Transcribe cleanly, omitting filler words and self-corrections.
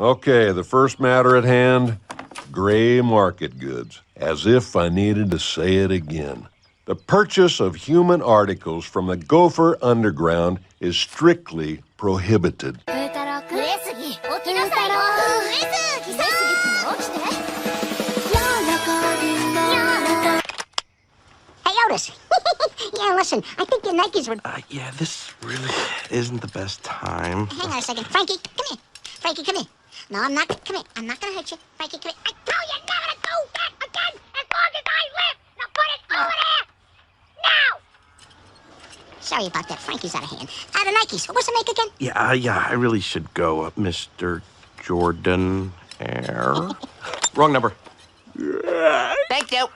Okay, the first matter at hand, gray market goods. As if I needed to say it again. The purchase of human articles from the Gopher Underground is strictly prohibited. Hey, Otis. Yeah, listen, I think your Nikes were... Yeah, this really isn't the best time. Hang on a second. Frankie, come here. Frankie, come here. No, I'm not... Come here. I'm not gonna hurt you. Frankie, come here. I tell you never to do that again as long as I live. Now put it over there. Now! Sorry about that. Frankie's out of hand. The Nikes. What's the make again? Yeah, I really should go, Mr. Jordan Air. Wrong number. Thank you.